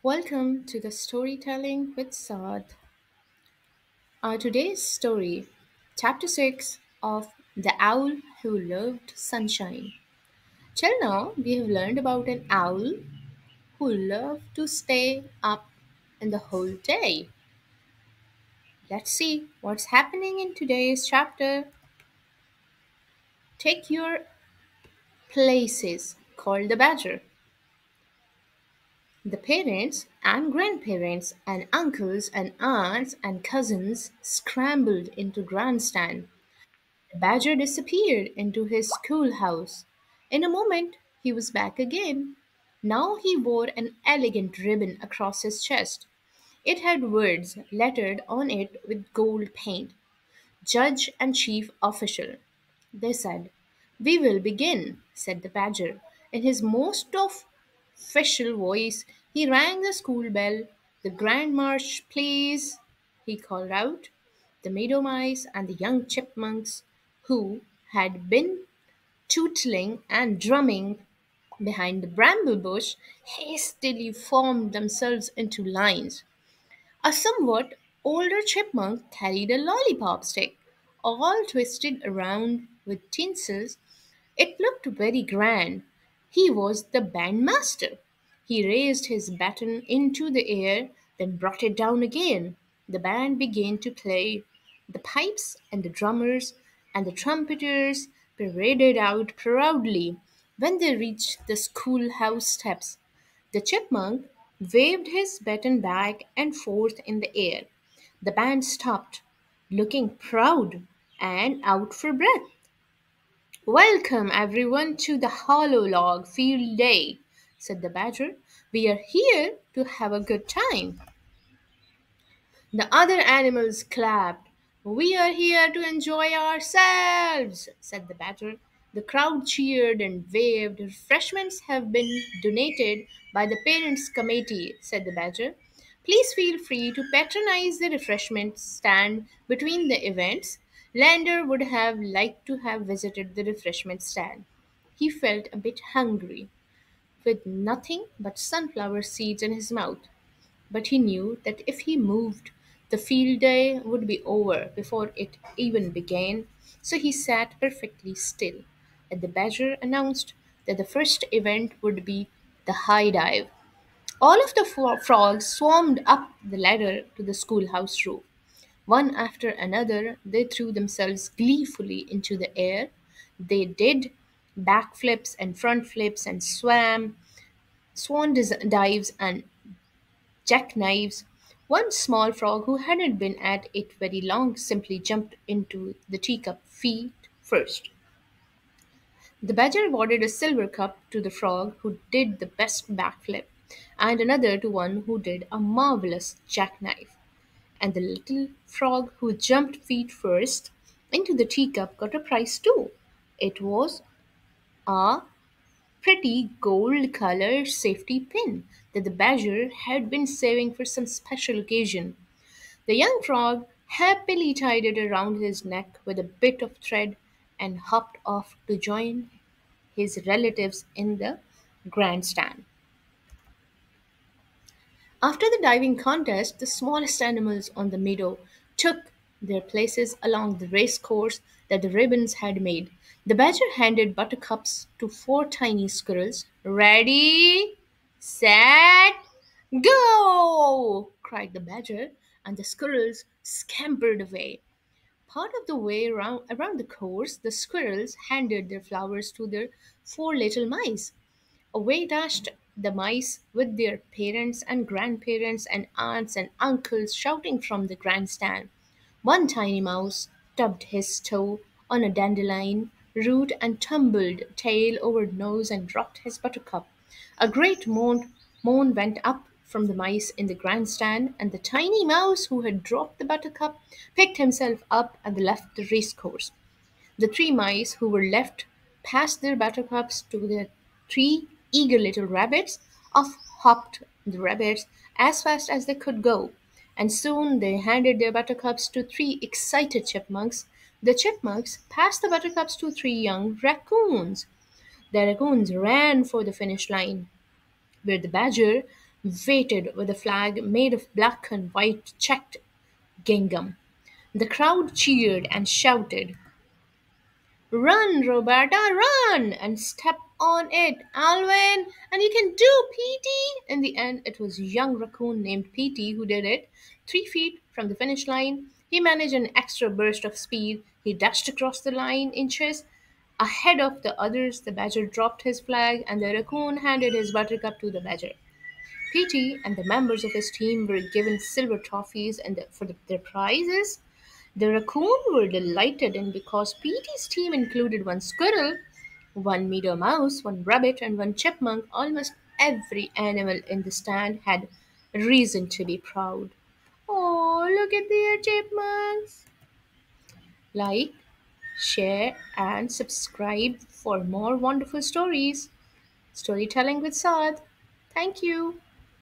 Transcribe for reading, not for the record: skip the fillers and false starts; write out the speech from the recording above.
Welcome to the Storytelling with Saad. Our today's story, Chapter 6 of The Owl Who Loved Sunshine. Till now, we have learned about an owl who loved to stay up in the whole day. Let's see what's happening in today's chapter. Take your places, called the badger. The parents and grandparents and uncles and aunts and cousins scrambled into grandstand. The badger disappeared into his schoolhouse. In a moment he was back again. Now he wore an elegant ribbon across his chest. It had words lettered on it with gold paint. Judge and Chief Official. They said. "We will begin," said the badger. In his most official voice, he rang the school bell. "The grand march, please," he called out. The meadow mice and the young chipmunks, who had been tootling and drumming behind the bramble bush, hastily formed themselves into lines. A somewhat older chipmunk carried a lollipop stick, all twisted around with tinsels. It looked very grand. He was the bandmaster. He raised his baton into the air, then brought it down again. The band began to play. The pipes and the drummers and the trumpeters paraded out proudly. When they reached the schoolhouse steps, the chipmunk waved his baton back and forth in the air. The band stopped, looking proud and out for breath. "Welcome, everyone, to the Hollow Log Field Day," said the badger. "We are here to have a good time." The other animals clapped. "We are here to enjoy ourselves," said the badger. The crowd cheered and waved. "Refreshments have been donated by the Parents' Committee," said the badger. "Please feel free to patronize the refreshment stand between the events." Lander would have liked to have visited the refreshment stand. He felt a bit hungry, with nothing but sunflower seeds in his mouth. But he knew that if he moved, the field day would be over before it even began, so he sat perfectly still. And the badger announced that the first event would be the high dive. All of the frogs swarmed up the ladder to the schoolhouse roof. One after another, they threw themselves gleefully into the air. They did backflips and front flips and dives and jackknives. One small frog who hadn't been at it very long simply jumped into the teacup feet first. The badger awarded a silver cup to the frog who did the best backflip, and another to one who did a marvelous jackknife. And the little frog who jumped feet first into the teacup got a prize too. It was a pretty gold colored safety pin that the badger had been saving for some special occasion. The young frog happily tied it around his neck with a bit of thread and hopped off to join his relatives in the grandstand. After the diving contest, the smallest animals on the meadow took their places along the race course that the ribbons had made. The badger handed buttercups to four tiny squirrels. "Ready, set, go!" cried the badger, and the squirrels scampered away. Part of the way around the course, the squirrels handed their flowers to their four little mice. Away dashed the mice with their parents and grandparents and aunts and uncles shouting from the grandstand. One tiny mouse stubbed his toe on a dandelion root and tumbled tail over nose and dropped his buttercup. A great moan went up from the mice in the grandstand, and the tiny mouse who had dropped the buttercup picked himself up and left the racecourse. The three mice who were left passed their buttercups to the three eager little rabbits. Off hopped the rabbits as fast as they could go, and soon they handed their buttercups to three excited chipmunks. The chipmunks passed the buttercups to three young raccoons. The raccoons ran for the finish line, where the badger waited with a flag made of black and white checked gingham. The crowd cheered and shouted, "Run, Roberta, run! And step on it, Alvin! And you can do, Petey!" In the end, it was a young raccoon named Petey who did it. 3 feet from the finish line, he managed an extra burst of speed. He dashed across the line inches ahead of the others. The badger dropped his flag, and the raccoon handed his buttercup to the badger. Petey and the members of his team were given silver trophies for their prizes. The raccoon were delighted, and because Petey's team included one squirrel, one meadow mouse, one rabbit, and one chipmunk, almost every animal in the stand had reason to be proud. Oh, look at their chipmunks! Like, share, and subscribe for more wonderful stories. Storytelling with Saad. Thank you.